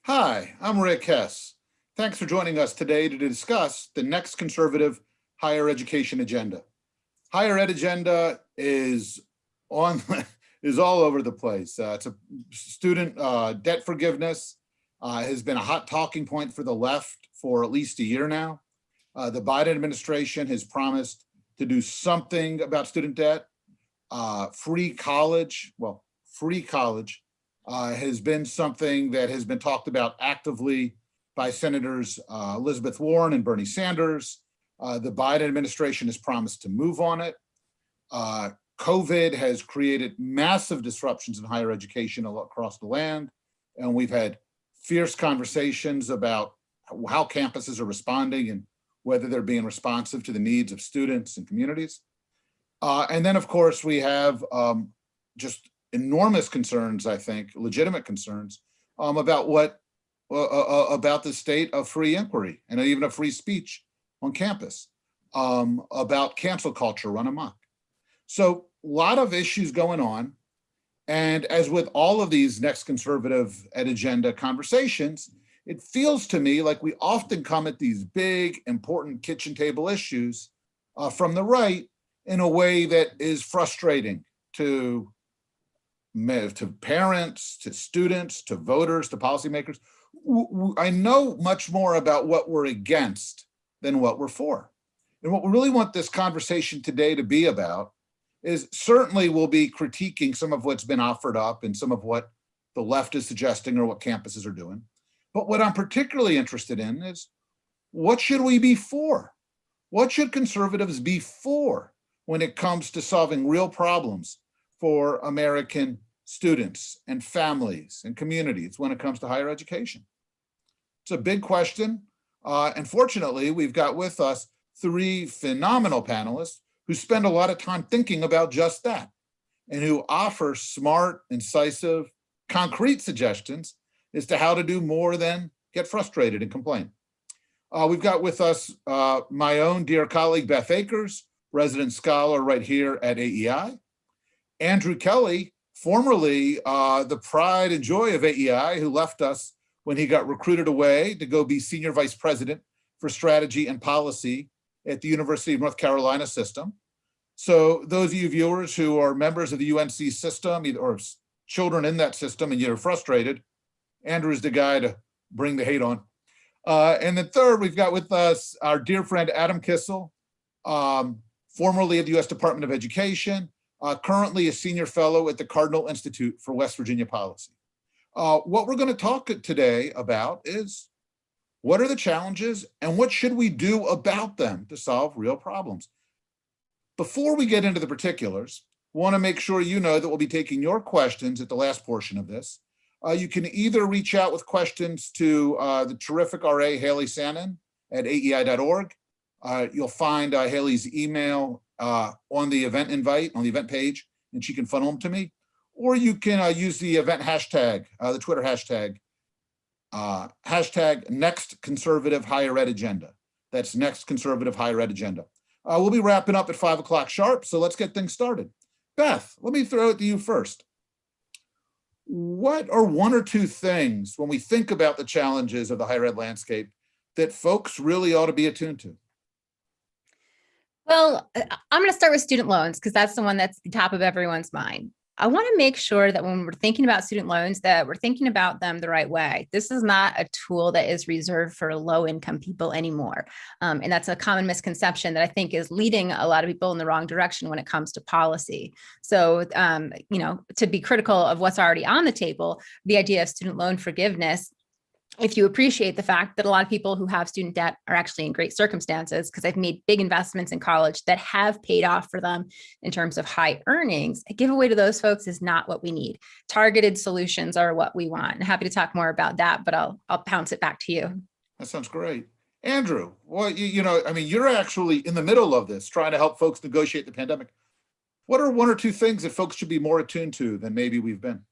Hi, I'm Rick Hess. Thanks for joining us today to discuss the next conservative higher education agenda. Higher ed agenda is on is all over the place. It's a student debt forgiveness has been a hot talking point for the left for at least a year now. The Biden administration has promised to do something about student debt. Free college has been something that has been talked about actively by Senators Elizabeth Warren and Bernie Sanders. The Biden administration has promised to move on it. COVID has created massive disruptions in higher education across the land, and we've had fierce conversations about how campuses are responding and whether they're being responsive to the needs of students and communities. And then, of course, we have just enormous concerns, I think, legitimate concerns about about the state of free inquiry and even of free speech on campus, about cancel culture run amok. So a lot of issues going on. And as with all of these next conservative ed agenda conversations, it feels to me like we often come at these big, important kitchen table issues from the right in a way that is frustrating to parents, to students, to voters, to policymakers. I know much more about what we're against than what we're for. And what we really want this conversation today to be about is certainly we'll be critiquing some of what's been offered up and some of what the left is suggesting or what campuses are doing. But what I'm particularly interested in is what should we be for? What should conservatives be for when it comes to solving real problems for American students and families and communities when it comes to higher education? It's a big question. And fortunately, we've got with us three phenomenal panelists who spend a lot of time thinking about just that and who offer smart, incisive, concrete suggestions as to how to do more than get frustrated and complain. We've got with us my own dear colleague, Beth Akers, resident scholar right here at AEI. Andrew Kelly, formerly the pride and joy of AEI, who left us when he got recruited away to go be senior vice president for strategy and policy at the University of North Carolina system. So those of you viewers who are members of the UNC system or children in that system and you're frustrated, Andrew's the guy to bring the hate on. And then third, we've got with us our dear friend, Adam Kissel, formerly of the US Department of Education, currently a senior fellow at the Cardinal Institute for West Virginia Policy. What we're going to talk today about is what are the challenges and what should we do about them to solve real problems? Before we get into the particulars, I want to make sure you know that we'll be taking your questions at the last portion of this. You can either reach out with questions to the terrific RA, Haley Sannon at aei.org. You'll find Haley's email on the event invite, on the event page, and she can funnel them to me. Or you can use the event hashtag, the Twitter hashtag, hashtag next conservative higher ed agenda. That's next conservative higher ed agenda. We'll be wrapping up at 5 o'clock sharp, so let's get things started. Beth, let me throw it to you first. What are one or two things when we think about the challenges of the higher ed landscape that folks really ought to be attuned to? Well, I'm going to start with student loans because that's the one that's the top of everyone's mind. I want to make sure that when we're thinking about student loans, that we're thinking about them the right way. This is not a tool that is reserved for low-income people anymore. And that's a common misconception that I think is leading a lot of people in the wrong direction when it comes to policy. So, to be critical of what's already on the table, the idea of student loan forgiveness, if you appreciate the fact that a lot of people who have student debt are actually in great circumstances because they've made big investments in college that have paid off for them in terms of high earnings, a giveaway to those folks is not what we need. Targeted solutions are what we want. I'm happy to talk more about that, but I'll bounce it back to you. That sounds great. Andrew, well, you're actually in the middle of this, trying to help folks negotiate the pandemic. What are one or two things that folks should be more attuned to than maybe we've been?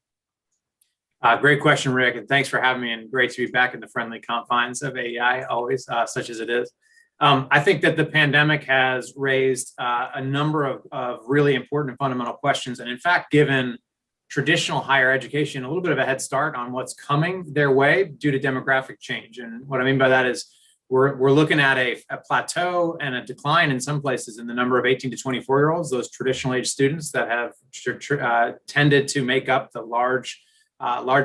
Great question, Rick, and thanks for having me, and great to be back in the friendly confines of AEI, always, such as it is. I think that the pandemic has raised a number of really important and fundamental questions, and in fact, given traditional higher education a little bit of a head start on what's coming their way due to demographic change. And what I mean by that is we're looking at a plateau and a decline in some places in the number of 18 to 24-year-olds, those traditional age students that have tended to make up the large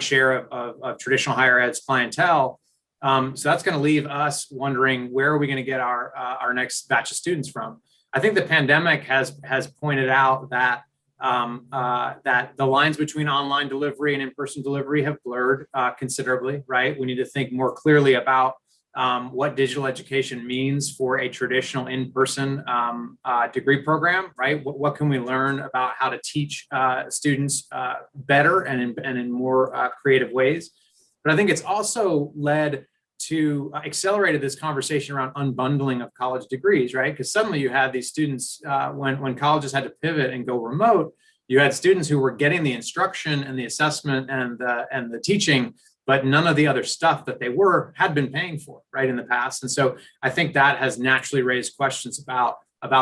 share of traditional higher ed's clientele. So that's going to leave us wondering, where are we going to get our next batch of students from? I think the pandemic has pointed out that that the lines between online delivery and in-person delivery have blurred considerably, right? We need to think more clearly about what digital education means for a traditional in-person degree program, right? What can we learn about how to teach students better and in more creative ways? But I think it's also led to accelerated this conversation around unbundling of college degrees, right? Because suddenly you had these students, when colleges had to pivot and go remote, you had students who were getting the instruction and the assessment and the teaching, but none of the other stuff that they had been paying for, right, in the past. And so I think that has naturally raised questions about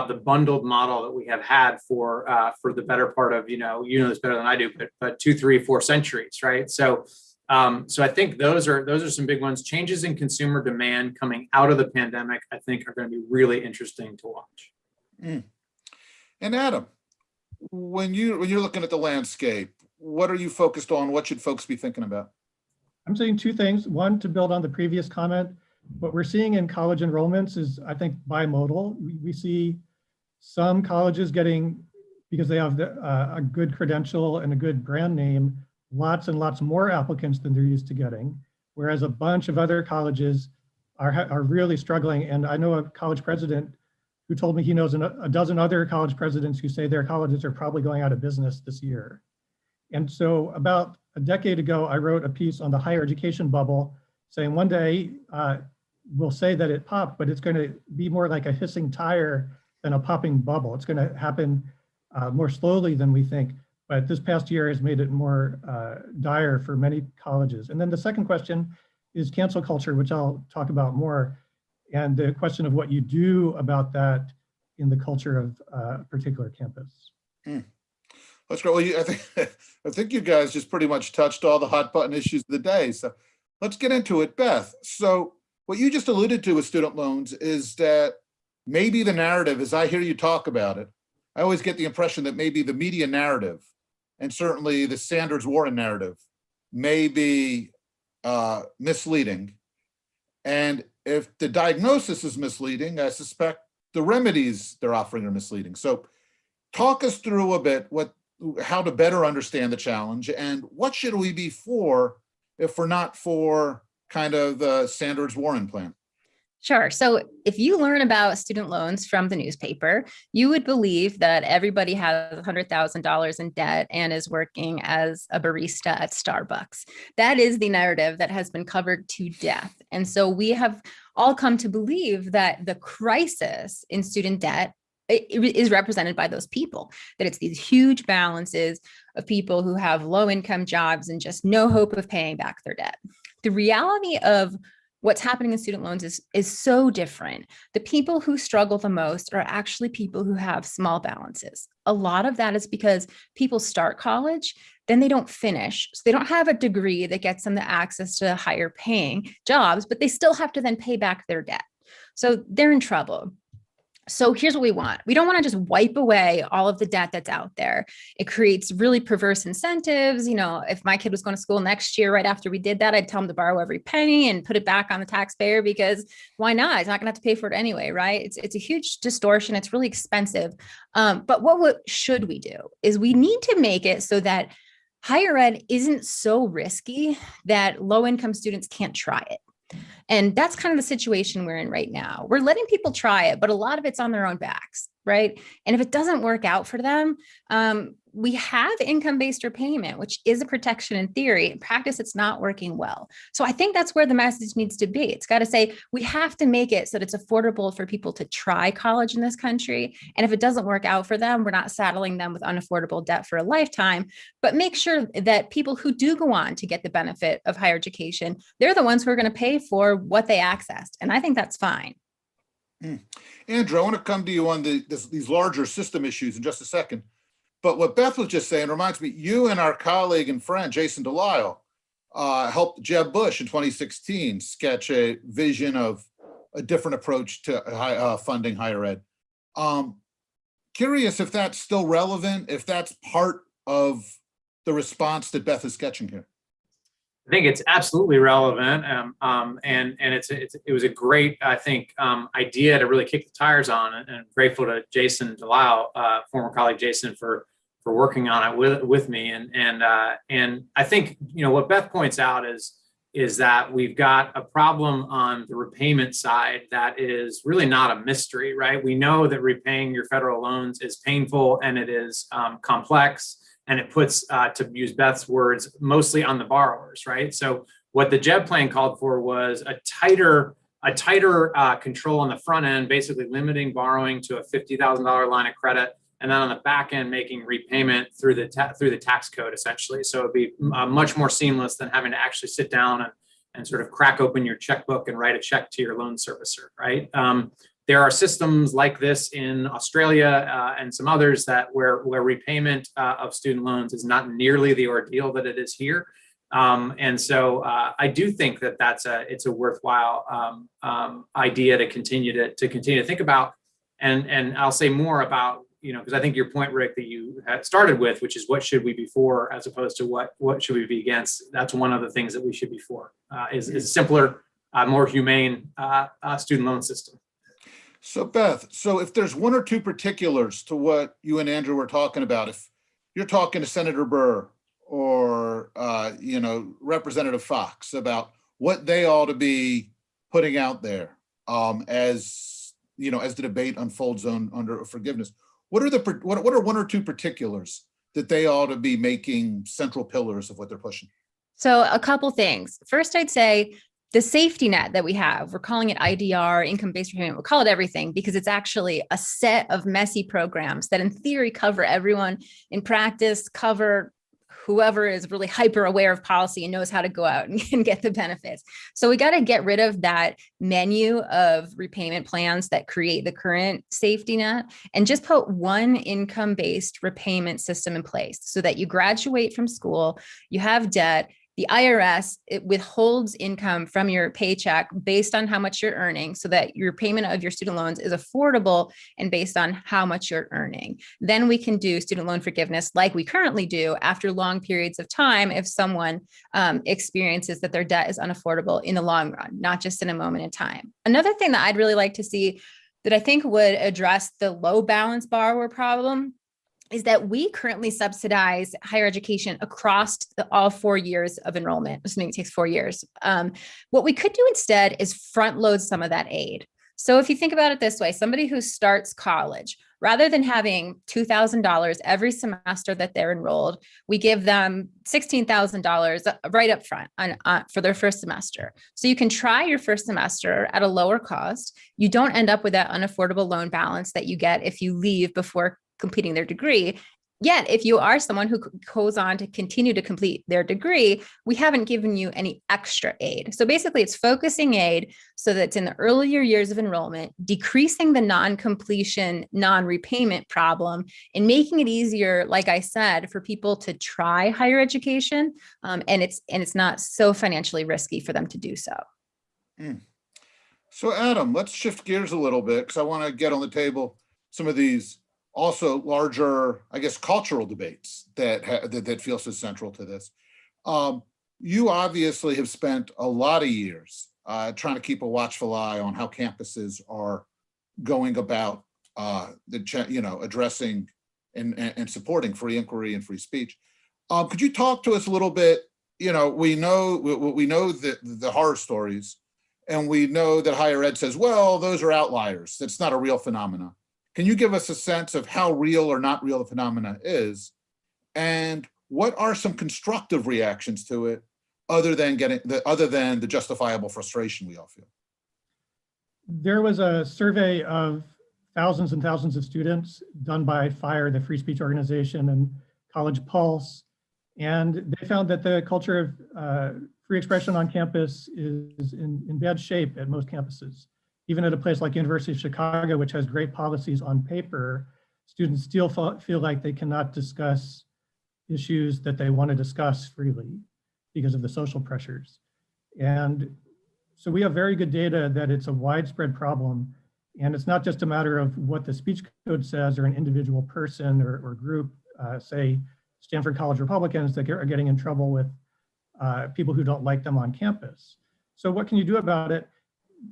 the bundled model that we have had for the better part of, you know this better than I do, but 2, 3, 4 centuries, right? So I think those are some big ones. Changes in consumer demand coming out of the pandemic, I think, are going to be really interesting to watch. Mm. And Adam, when you're looking at the landscape, what are you focused on? What should folks be thinking about? I'm saying two things. One, to build on the previous comment, what we're seeing in college enrollments is, I think, bimodal. We see some colleges getting, because they have a good credential and a good brand name, lots and lots more applicants than they're used to getting, whereas a bunch of other colleges are really struggling. And I know a college president who told me he knows a dozen other college presidents who say their colleges are probably going out of business this year. And so about a decade ago, I wrote a piece on the higher education bubble saying one day we'll say that it popped, but it's going to be more like a hissing tire than a popping bubble. It's going to happen more slowly than we think. But this past year has made it more dire for many colleges. And then the second question is cancel culture, which I'll talk about more, and the question of what you do about that in the culture of a particular campus. That's great. Well, I think you guys just pretty much touched all the hot button issues of the day. So let's get into it, Beth. So what you just alluded to with student loans is that maybe the narrative, as I hear you talk about it, I always get the impression that maybe the media narrative, and certainly the Sanders-Warren narrative, may be misleading. And if the diagnosis is misleading, I suspect the remedies they're offering are misleading. So talk us through a bit how to better understand the challenge, and what should we be for if we're not for kind of the Sanders-Warren plan? Sure. So if you learn about student loans from the newspaper, you would believe that everybody has $100,000 in debt and is working as a barista at Starbucks. That is the narrative that has been covered to death. And so we have all come to believe that the crisis in student debt is represented by those people, that it's these huge balances of people who have low income jobs and just no hope of paying back their debt. The reality of what's happening in student loans is so different. The people who struggle the most are actually people who have small balances. A lot of that is because people start college, then they don't finish. So they don't have a degree that gets them the access to higher paying jobs, but they still have to then pay back their debt. So they're in trouble. So here's what we want. We don't want to just wipe away all of the debt that's out there. It creates really perverse incentives. You know, if my kid was going to school next year, right after we did that, I'd tell him to borrow every penny and put it back on the taxpayer, because why not? He's not going to have to pay for it anyway, right? It's a huge distortion. It's really expensive. But what should we do is we need to make it so that higher ed isn't so risky that low-income students can't try it. And that's kind of the situation we're in right now. We're letting people try it, but a lot of it's on their own backs, right? And if it doesn't work out for them, we have income-based repayment, which is a protection in theory. In practice, it's not working well. So I think that's where the message needs to be. It's got to say, we have to make it so that it's affordable for people to try college in this country. And if it doesn't work out for them, we're not saddling them with unaffordable debt for a lifetime, but make sure that people who do go on to get the benefit of higher education, they're the ones who are going to pay for what they accessed. And I think that's fine. Andrew, I want to come to you on these larger system issues in just a second. But what Beth was just saying reminds me, you and our colleague and friend, Jason Delisle, helped Jeb Bush in 2016 sketch a vision of a different approach to funding higher ed. Curious if that's still relevant, if that's part of the response that Beth is sketching here. I think it's absolutely relevant, and it was a great, I think, idea to really kick the tires on, and I'm grateful to Jason Delisle, former colleague Jason, for working on it with me, and I think, you know, what Beth points out is that we've got a problem on the repayment side that is really not a mystery, right? We know that repaying your federal loans is painful and it is complex. And it puts, to use Beth's words, mostly on the borrowers, right? So what the JEB plan called for was a tighter control on the front end, basically limiting borrowing to a $50,000 line of credit, and then on the back end making repayment through the tax code, essentially. So it'd be much more seamless than having to actually sit down and sort of crack open your checkbook and write a check to your loan servicer, right? There are systems like this in Australia and some others that where repayment of student loans is not nearly the ordeal that it is here. And so I do think that it's a worthwhile idea to continue to think about. And I'll say more about, you know, because I think your point, Rick, that you had started with, which is what should we be for as opposed to what should we be against. That's one of the things that we should be for, is a simpler, more humane student loan system. So Beth, so if there's one or two particulars to what you and Andrew were talking about, if you're talking to Senator Burr or you know, Representative Fox about what they ought to be putting out there as you know, as the debate unfolds under forgiveness, what are one or two particulars that they ought to be making central pillars of what they're pushing? So a couple things. First, I'd say the safety net that we have, we're calling it IDR, income-based repayment, we'll call it everything because it's actually a set of messy programs that in theory cover everyone, in practice cover whoever is really hyper aware of policy and knows how to go out and get the benefits. So we got to get rid of that menu of repayment plans that create the current safety net and just put one income-based repayment system in place so that you graduate from school, you have debt, the IRS, it withholds income from your paycheck based on how much you're earning so that your payment of your student loans is affordable and based on how much you're earning. Then we can do student loan forgiveness like we currently do after long periods of time if someone experiences that their debt is unaffordable in the long run, not just in a moment in time. Another thing that I'd really like to see that I think would address the low balance borrower problem is that we currently subsidize higher education across all 4 years of enrollment, assuming it takes 4 years. What we could do instead is front load some of that aid. So if you think about it this way, somebody who starts college, rather than having $2,000 every semester that they're enrolled, we give them $16,000 right up front for their first semester. So you can try your first semester at a lower cost. You don't end up with that unaffordable loan balance that you get if you leave before completing their degree. Yet, if you are someone who goes on to continue to complete their degree, we haven't given you any extra aid. So basically, it's focusing aid so that it's in the earlier years of enrollment, decreasing the non-completion, non-repayment problem, and making it easier, like I said, for people to try higher education. And it's not so financially risky for them to do so. So Adam, let's shift gears a little bit because I want to get on the table some of these also larger, I guess, cultural debates that feel so central to this. You obviously have spent a lot of years trying to keep a watchful eye on how campuses are going about addressing and supporting free inquiry and free speech. Could you talk to us a little bit? You know, we know the horror stories, and we know that higher ed says, well, those are outliers. That's not a real phenomenon. Can you give us a sense of how real or not real the phenomena is? And what are some constructive reactions to it other than the justifiable frustration we all feel? There was a survey of thousands and thousands of students done by FIRE, the free speech organization, and College Pulse. And they found that the culture of free expression on campus is in bad shape at most campuses. Even at a place like University of Chicago, which has great policies on paper, students still feel like they cannot discuss issues that they want to discuss freely because of the social pressures. And so we have very good data that it's a widespread problem. And it's not just a matter of what the speech code says or an individual person or group, say Stanford College Republicans that are getting in trouble with people who don't like them on campus. So what can you do about it?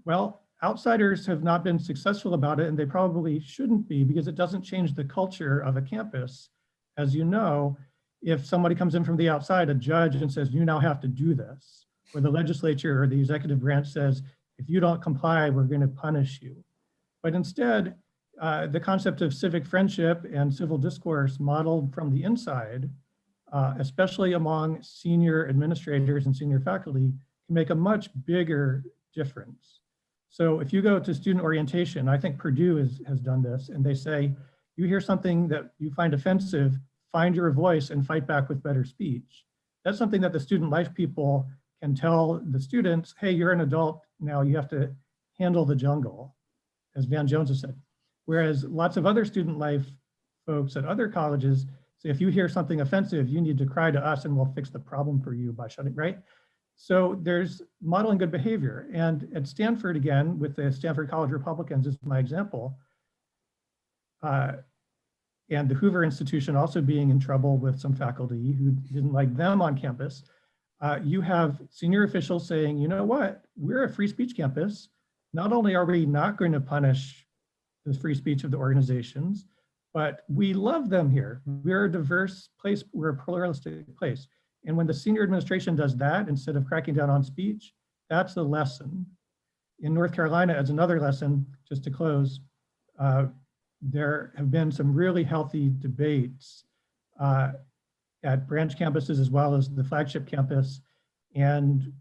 Well, outsiders have not been successful about it, and they probably shouldn't be, because it doesn't change the culture of a campus. As you know, if somebody comes in from the outside, a judge, and says, you now have to do this, or the legislature or the executive branch says, if you don't comply, we're going to punish you. But instead, the concept of civic friendship and civil discourse modeled from the inside, especially among senior administrators and senior faculty, can make a much bigger difference. So if you go to student orientation, I think Purdue has done this, and they say, you hear something that you find offensive, find your voice and fight back with better speech. That's something that the student life people can tell the students, hey, you're an adult now, you have to handle the jungle, as Van Jones has said. Whereas lots of other student life folks at other colleges say, if you hear something offensive, you need to cry to us and we'll fix the problem for you by shutting, right? So there's modeling good behavior. And at Stanford, again, with the Stanford College Republicans is my example, and the Hoover Institution also being in trouble with some faculty who didn't like them on campus. You have senior officials saying, you know what, we're a free speech campus. Not only are we not going to punish the free speech of the organizations, but we love them here. We're a diverse place, we're a pluralistic place. And when the senior administration does that, instead of cracking down on speech, that's the lesson. In North Carolina, as another lesson, just to close, there have been some really healthy debates at branch campuses as well as the flagship campus. And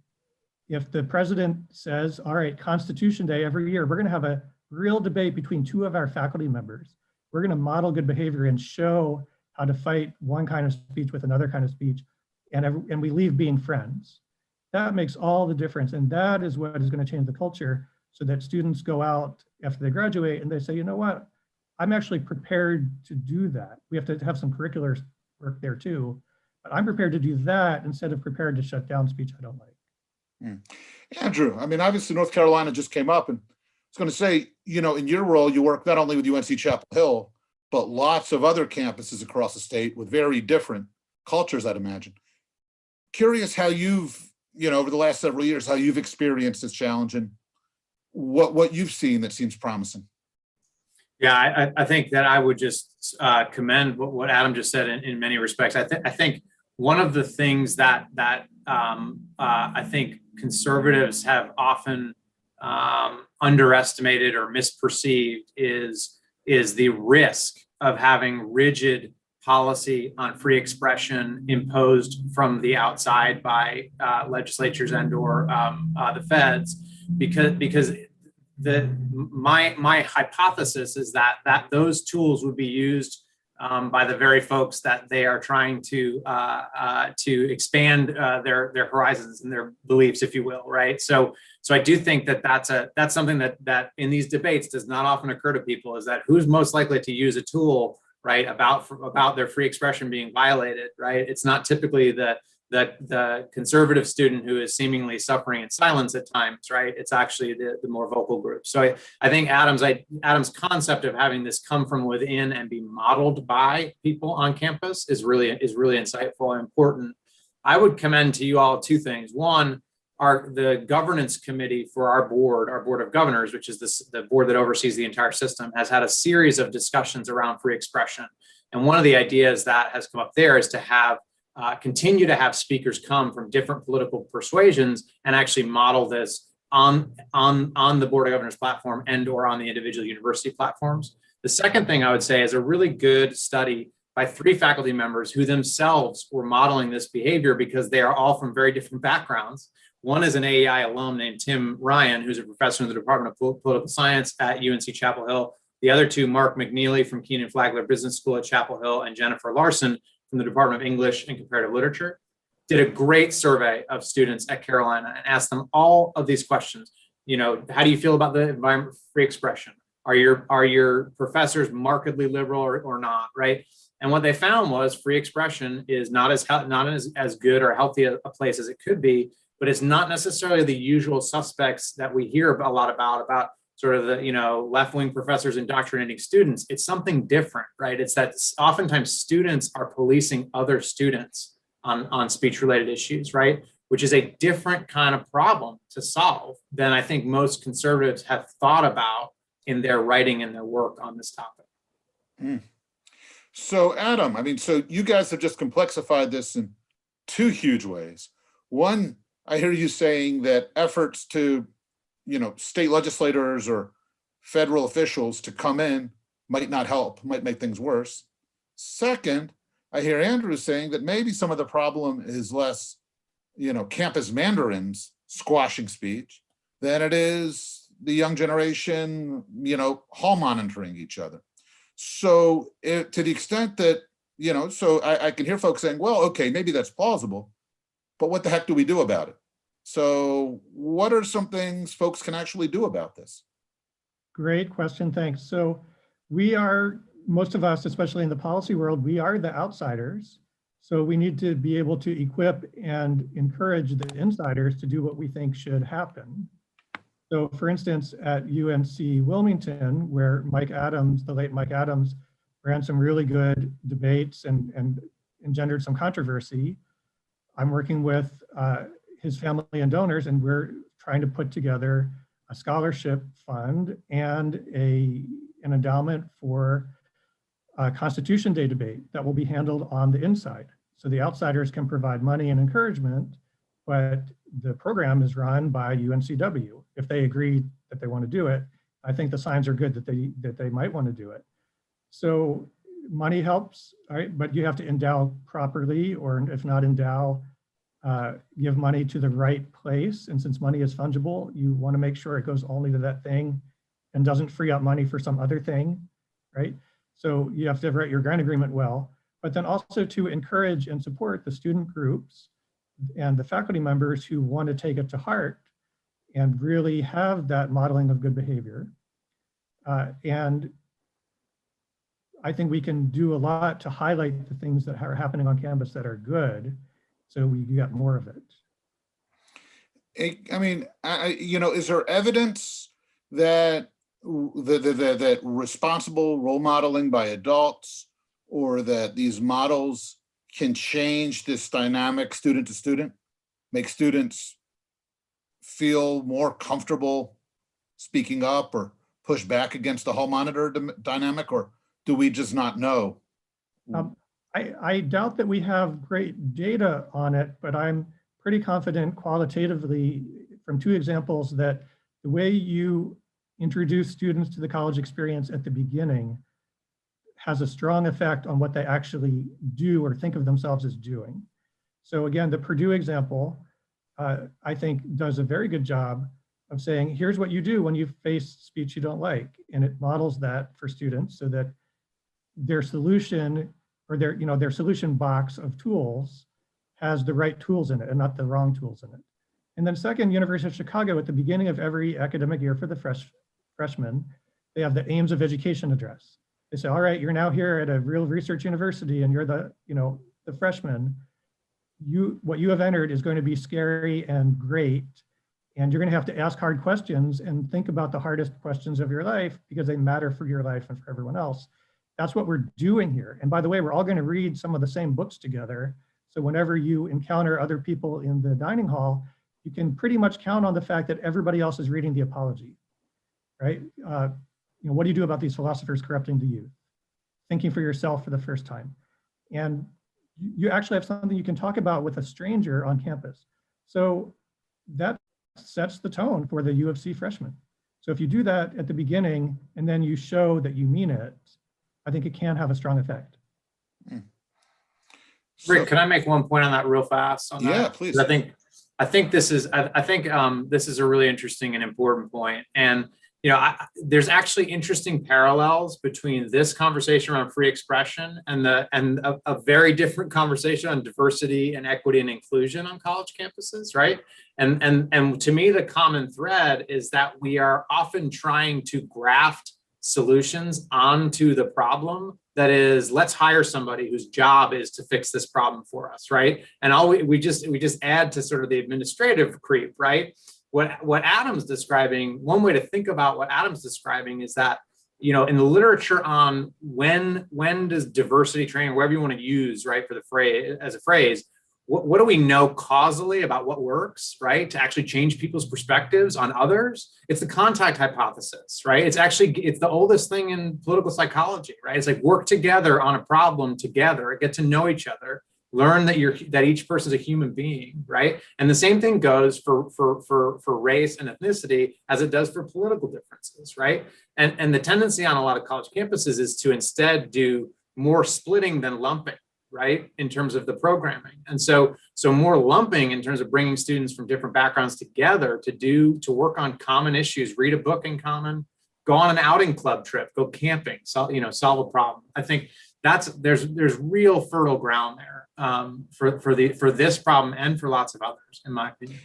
if the president says, all right, Constitution Day every year, we're gonna have a real debate between two of our faculty members. We're gonna model good behavior and show how to fight one kind of speech with another kind of speech, and we leave being friends. That makes all the difference. And that is what is gonna change the culture, so that students go out after they graduate and they say, you know what, I'm actually prepared to do that. We have to have some curricular work there too, but I'm prepared to do that instead of prepared to shut down speech I don't like. Andrew, I mean, obviously North Carolina just came up, and I was going to say, you know, in your role, you work not only with UNC Chapel Hill, but lots of other campuses across the state with very different cultures, I'd imagine. Curious how you've, you know, over the last several years, how you've experienced this challenge and what you've seen that seems promising. Yeah, I think that I would just commend what Adam just said in many respects. I think one of the things that I think conservatives have often underestimated or misperceived is the risk of having rigid policy on free expression imposed from the outside by legislatures and/or the feds, because my hypothesis is that those tools would be used by the very folks that they are trying to expand their horizons and their beliefs, if you will, right? So I do think that that's something that in these debates does not often occur to people, is that who's most likely to use a tool, right, about their free expression being violated, right? It's not typically the conservative student who is seemingly suffering in silence at times, right? It's actually the more vocal group. So I think Adam's concept of having this come from within and be modeled by people on campus is really insightful and important. I would commend to you all two things. One, the governance committee for our board of governors, which is the board that oversees the entire system, has had a series of discussions around free expression. And one of the ideas that has come up there is to have continue to have speakers come from different political persuasions and actually model this on the Board of Governors platform and/or on the individual university platforms. The second thing I would say is a really good study by 3 faculty members who themselves were modeling this behavior, because they are all from very different backgrounds. One is an AEI alum named Tim Ryan, who's a professor in the Department of Political Science at UNC Chapel Hill. The other two, Mark McNeely from Keenan Flagler Business School at Chapel Hill and Jennifer Larson from the Department of English and Comparative Literature, did a great survey of students at Carolina and asked them all of these questions. You know, how do you feel about the environment for free expression? Are your professors markedly liberal or not, right? And what they found was free expression is not as good or healthy a place as it could be, but it's not necessarily the usual suspects that we hear a lot about sort of the, left-wing professors indoctrinating students. It's something different, right? It's that oftentimes students are policing other students on speech-related issues, right? Which is a different kind of problem to solve than I think most conservatives have thought about in their writing and their work on this topic. Mm. So Adam, so you guys have just complexified this in two huge ways. One, I hear you saying that efforts to, state legislators or federal officials to come in might not help, might make things worse. Second, I hear Andrew saying that maybe some of the problem is less, campus mandarins squashing speech than it is the young generation, hall monitoring each other. So to the extent that, so I can hear folks saying, well, okay, maybe that's plausible, but what the heck do we do about it? So what are some things folks can actually do about this? Great question, thanks. So most of us, especially in the policy world, we are the outsiders. So we need to be able to equip and encourage the insiders to do what we think should happen. So for instance, at UNC Wilmington, where Mike Adams, the late Mike Adams, ran some really good debates and engendered some controversy, I'm working with his family and donors, and we're trying to put together a scholarship fund and an endowment for a Constitution Day debate that will be handled on the inside. So the outsiders can provide money and encouragement, but the program is run by UNCW. If they agree that they want to do it, I think the signs are good that they might want to do it. So money helps, right? But you have to endow properly, or if not endow, give money to the right place. And since money is fungible, you want to make sure it goes only to that thing and doesn't free up money for some other thing, right? So you have to write your grant agreement well, but then also to encourage and support the student groups and the faculty members who want to take it to heart and really have that modeling of good behavior. And I think we can do a lot to highlight the things that are happening on campus that are good, so we get more of it. Is there evidence that that responsible role modeling by adults, or that these models can change this dynamic student to student, make students feel more comfortable speaking up or push back against the hall monitor dynamic, or do we just not know? I doubt that we have great data on it, but I'm pretty confident qualitatively from two examples that the way you introduce students to the college experience at the beginning has a strong effect on what they actually do or think of themselves as doing. So again, the Purdue example, I think does a very good job of saying, here's what you do when you face speech you don't like. And it models that for students so that their solution or their solution box of tools has the right tools in it and not the wrong tools in it. And then second, University of Chicago, at the beginning of every academic year for the freshmen, they have the aims of education address. They say, all right, you're now here at a real research university and you're the freshman. What you have entered is going to be scary and great. And you're going to have to ask hard questions and think about the hardest questions of your life because they matter for your life and for everyone else. That's what we're doing here. And by the way, we're all going to read some of the same books together. So whenever you encounter other people in the dining hall, you can pretty much count on the fact that everybody else is reading the apology, right? What do you do about these philosophers corrupting the youth? Thinking for yourself for the first time. And you actually have something you can talk about with a stranger on campus. So that sets the tone for the U of C freshman. So if you do that at the beginning and then you show that you mean it, I think it can have a strong effect. Rick, can I make one point on that real fast? Yeah, please. I think this is a really interesting and important point. And there's actually interesting parallels between this conversation around free expression and a very different conversation on diversity and equity and inclusion on college campuses, right? And to me, the common thread is that we are often trying to graft solutions onto the problem. That is, let's hire somebody whose job is to fix this problem for us, right? And all we just add to sort of the administrative creep, right? What Adam's describing, one way to think about what Adam's describing is that, in the literature on when does diversity training, wherever you want to use, right, for the phrase as a phrase, what do we know causally about what works, right, to actually change people's perspectives on others? It's the contact hypothesis, right? It's the oldest thing in political psychology, right? It's like work together on a problem together, get to know each other, learn that each person is a human being, right? And the same thing goes for race and ethnicity as it does for political differences, right? And the tendency on a lot of college campuses is to instead do more splitting than lumping, right, in terms of the programming. And so more lumping in terms of bringing students from different backgrounds together to work on common issues, read a book in common, go on an outing club trip, go camping, solve a problem. I think there's real fertile ground there for this problem and for lots of others, in my opinion.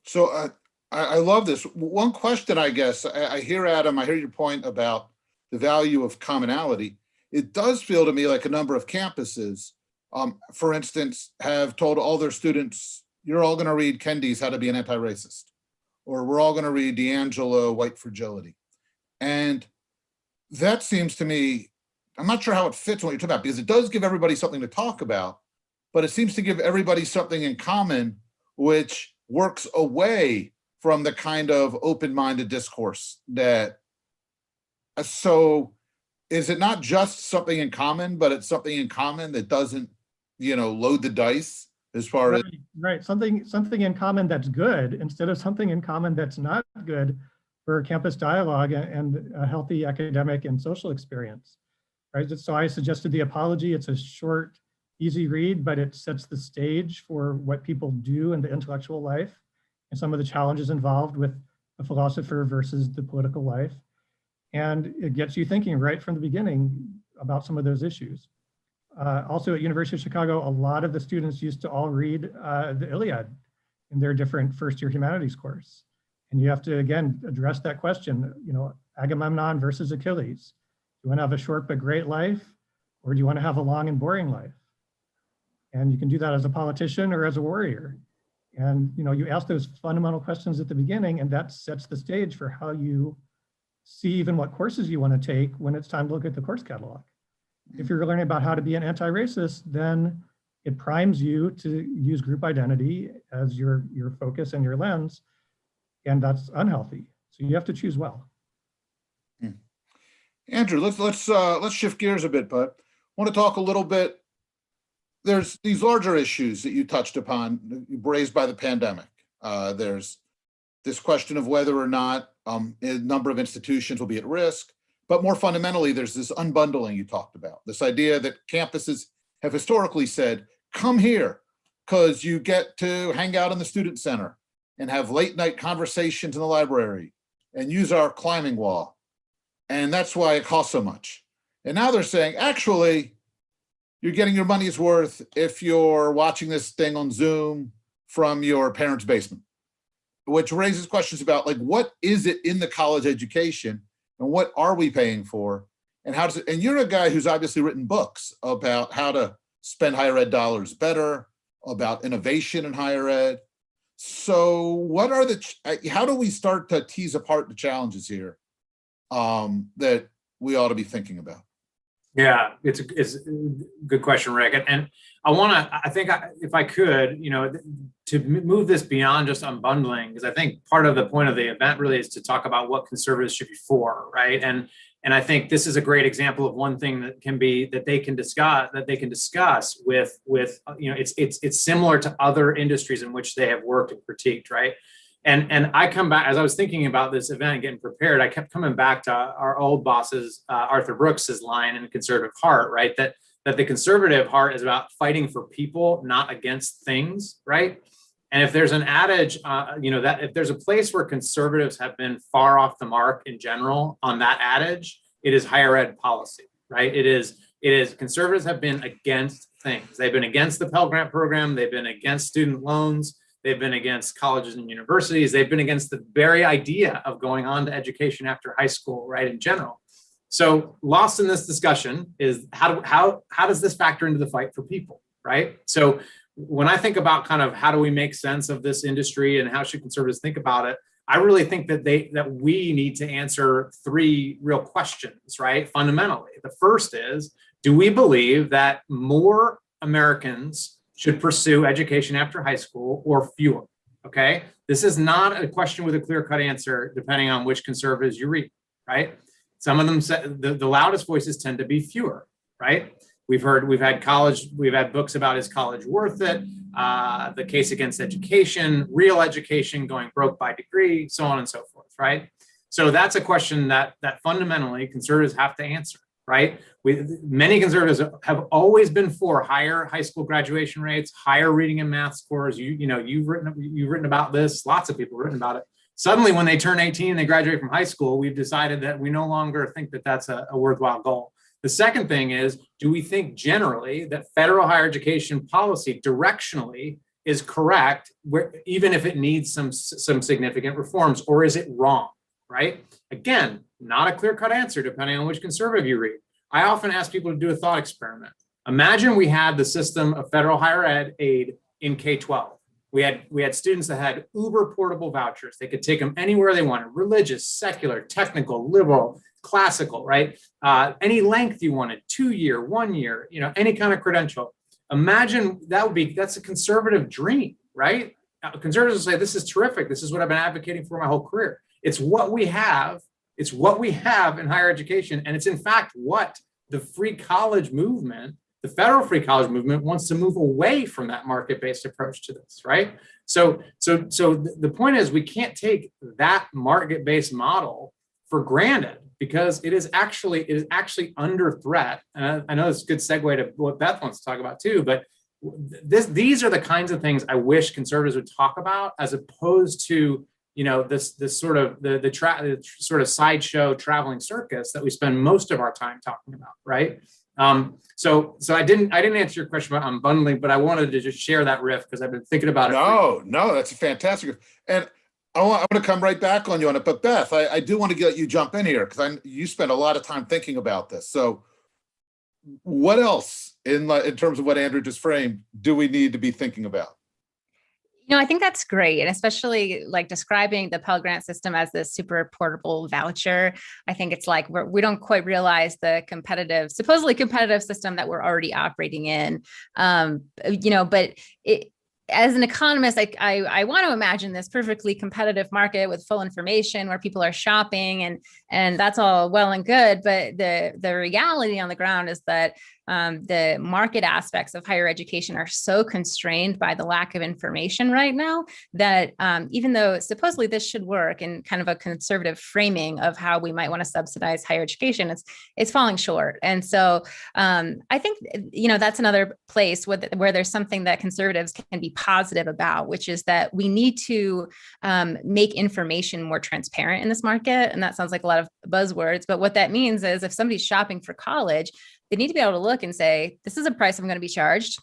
So I love this. One question, I guess, I hear, Adam, I hear your point about the value of commonality. It does feel to me like a number of campuses, for instance, have told all their students, you're all going to read Kendi's How to Be an Anti-Racist, or we're all going to read D'Angelo, White Fragility. And that seems to me, I'm not sure how it fits what you're talking about, because it does give everybody something to talk about, but it seems to give everybody something in common, which works away from the kind of open-minded discourse that, so is it not just something in common, but it's something in common that doesn't, load the dice as far as. Right, something in common that's good instead of something in common that's not good for campus dialogue and a healthy academic and social experience, right? So I suggested The Apology. It's a short, easy read, but it sets the stage for what people do in the intellectual life and some of the challenges involved with a philosopher versus the political life. And it gets you thinking right from the beginning about some of those issues. Also at University of Chicago, a lot of the students used to all read the Iliad in their different first-year humanities course. And you have to, again, address that question, Agamemnon versus Achilles. Do you want to have a short but great life, or do you want to have a long and boring life? And you can do that as a politician or as a warrior. And you ask those fundamental questions at the beginning, and that sets the stage for how you see even what courses you want to take when it's time to look at the course catalog. If you're learning about how to be an anti-racist, then it primes you to use group identity as your focus and your lens, and that's unhealthy. So you have to choose well. Andrew, let's shift gears a bit, but I want to talk a little bit. There's these larger issues that you touched upon, raised by the pandemic. There's this question of whether or not a number of institutions will be at risk. But more fundamentally, there's this unbundling you talked about, this idea that campuses have historically said, come here, because you get to hang out in the student center and have late night conversations in the library and use our climbing wall. And that's why it costs so much. And now they're saying, actually, you're getting your money's worth if you're watching this thing on Zoom from your parents' basement, which raises questions about, like, what is it in the college education and what are we paying for? And how does it, and you're a guy who's obviously written books about how to spend higher ed dollars better, about innovation in higher ed. So what are how do we start to tease apart the challenges here that we ought to be thinking about? Yeah, it's a good question, Rick. And if I could, to move this beyond just unbundling, because I think part of the point of the event really is to talk about what conservatives should be for, right? And I think this is a great example of one thing that they can discuss with it's similar to other industries in which they have worked and critiqued, right? And I come back, as I was thinking about this event and getting prepared, I kept coming back to our old boss's, Arthur Brooks's line in Conservative Heart, right? That the conservative heart is about fighting for people, not against things, right? And if there's an adage, that if there's a place where conservatives have been far off the mark in general on that adage, it is higher ed policy, right? It is conservatives have been against things. They've been against the Pell Grant program. They've been against student loans. They've been against colleges and universities. They've been against the very idea of going on to education after high school, right, in general. So lost in this discussion is how does this factor into the fight for people, right? So when I think about kind of how do we make sense of this industry and how should conservatives think about it, I really think that we need to answer three real questions, right? Fundamentally, the first is, do we believe that more Americans should pursue education after high school or fewer? Okay, this is not a question with a clear-cut answer, depending on which conservatives you read, right? Some of them say the loudest voices tend to be fewer, right? We've had books about is college worth it, the case against education, real education, going broke by degree, so on and so forth, right? So that's a question that fundamentally conservatives have to answer, right? Many conservatives have always been for higher high school graduation rates, higher reading and math scores. You've written about this. Lots of people have written about it. Suddenly, when they turn 18 and they graduate from high school, we've decided that we no longer think that that's a worthwhile goal. The second thing is, do we think generally that federal higher education policy directionally is correct, even if it needs some significant reforms, or is it wrong, right? Again, not a clear-cut answer depending on which conservative you read. I often ask people to do a thought experiment. Imagine we had the system of federal higher ed aid in K-12. We had students that had uber portable vouchers. They could take them anywhere they wanted, religious, secular, technical, liberal, classical, right? Any length you wanted, 2 year, 1 year, any kind of credential. Imagine that's a conservative dream, right? Conservatives will say, this is terrific. This is what I've been advocating for my whole career. It's what we have. It's what we have in higher education. And it's in fact what the free college movement, the federal free college movement, wants to move away from that market-based approach to this, right? So the point is, we can't take that market-based model for granted, because it is actually under threat. And I know it's a good segue to what Beth wants to talk about too, but these are the kinds of things I wish conservatives would talk about, as opposed to this sort of the sort of sideshow traveling circus that we spend most of our time talking about, right? So I didn't answer your question about unbundling, but I wanted to just share that riff because I've been thinking about it. No, that's a fantastic. And I'm going to come right back on you on it. But Beth, I do want to let you jump in here because you spent a lot of time thinking about this. So what else in terms of what Andrew just framed do we need to be thinking about? I think that's great. And especially like describing the Pell Grant system as this super portable voucher. I think it's like we don't quite realize the supposedly competitive system that we're already operating in. But as an economist, I want to imagine this perfectly competitive market with full information where people are shopping and that's all well and good. But the reality on the ground is that the market aspects of higher education are so constrained by the lack of information right now that even though supposedly this should work in kind of a conservative framing of how we might want to subsidize higher education, it's falling short. And so I think, that's another place where there's something that conservatives can be positive about, which is that we need to make information more transparent in this market. And that sounds like a lot of buzzwords, but what that means is if somebody's shopping for college, they need to be able to look and say, this is a price I'm going to be charged.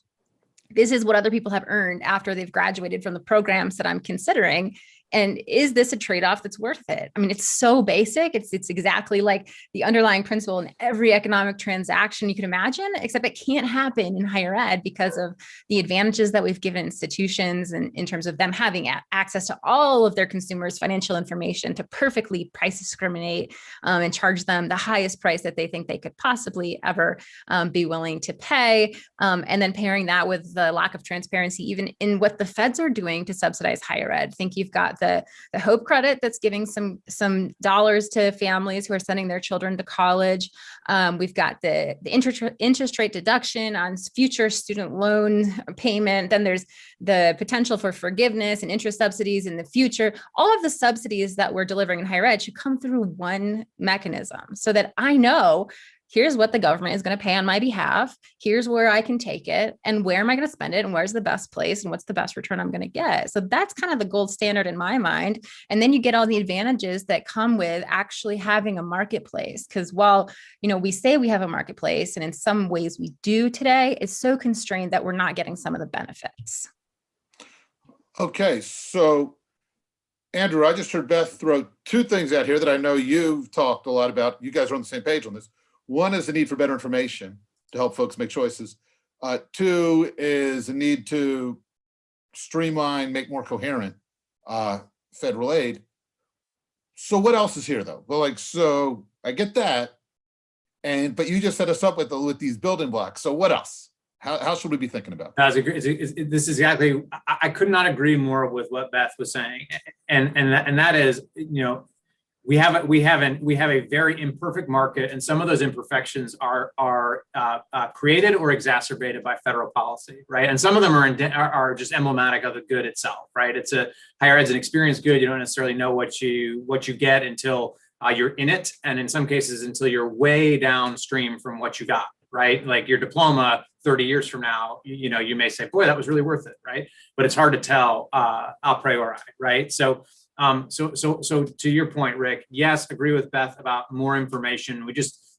This is what other people have earned after they've graduated from the programs that I'm considering. And is this a trade-off that's worth it? I mean, it's so basic. It's exactly like the underlying principle in every economic transaction you can imagine, except it can't happen in higher ed because of the advantages that we've given institutions and in terms of them having access to all of their consumers' financial information to perfectly price discriminate and charge them the highest price that they think they could possibly ever be willing to pay. And then pairing that with the lack of transparency, even in what the feds are doing to subsidize higher ed. I think you've got the Hope credit that's giving some dollars to families who are sending their children to college. We've got the interest rate deduction on future student loan payment. Then there's the potential for forgiveness and interest subsidies in the future. All of the subsidies that we're delivering in higher ed should come through one mechanism so that I know here's what the government is going to pay on my behalf. Here's where I can take it and where am I going to spend it and where's the best place and what's the best return I'm going to get. So that's kind of the gold standard in my mind. And then you get all the advantages that come with actually having a marketplace. Because while, we say we have a marketplace and in some ways we do today, it's so constrained that we're not getting some of the benefits. Okay. So Andrew, I just heard Beth throw two things out here that I know you've talked a lot about. You guys are on the same page on this. One is the need for better information to help folks make choices. Two is the need to streamline, make more coherent federal aid. So what else is here though? Well, so I get that, but you just set us up with these building blocks. So what else? How should we be thinking about that? This is exactly, I could not agree more with what Beth was saying. And that is, we have a very imperfect market, and some of those imperfections are created or exacerbated by federal policy, right? And some of them are just emblematic of the good itself, right? It's higher ed's an experience good. You don't necessarily know what you get until you're in it, and in some cases until you're way downstream from what you got, right? Like your diploma 30 years from now, you may say, boy, that was really worth it, right? But it's hard to tell a priori, right? So to your point, Rick, yes, agree with Beth about more information.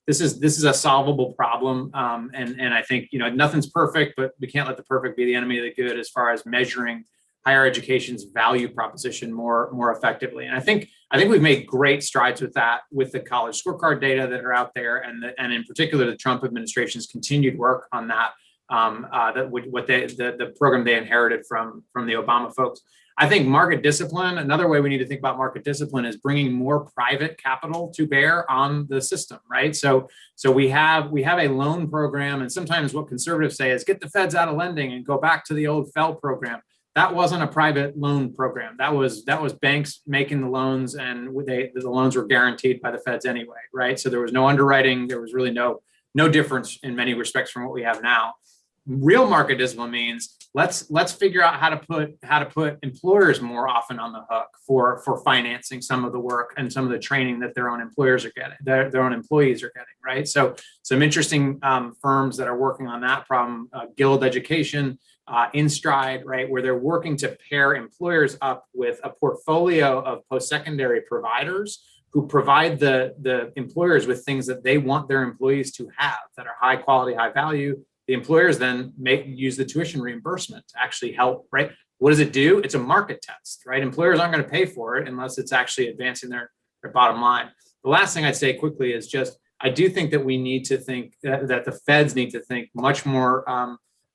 This is a solvable problem. And I think, nothing's perfect, but we can't let the perfect be the enemy of the good as far as measuring higher education's value proposition more effectively. And I think we've made great strides with that, with the college scorecard data that are out there, and in particular the Trump administration's continued work on that. The program they inherited from the Obama folks. I think market discipline. Another way we need to think about market discipline is bringing more private capital to bear on the system, right? So we have a loan program, and sometimes what conservatives say is get the feds out of lending and go back to the old FEL program. That wasn't a private loan program. That was banks making the loans, and the loans were guaranteed by the feds anyway, right? So there was no underwriting. There was really no difference in many respects from what we have now. Real market discipline means let's figure out how to put employers more often on the hook for financing some of the work and some of the training that their own employers are getting, their own employees are getting, right? So some interesting firms that are working on that problem, Guild Education, InStride, right, where they're working to pair employers up with a portfolio of post-secondary providers who provide the employers with things that they want their employees to have that are high quality, high value. The employers then use the tuition reimbursement to actually help, right? What does it do? It's a market test, right? Employers aren't going to pay for it unless it's actually advancing their bottom line. The last thing I'd say quickly is just, I do think that we need to think that the feds need to think much more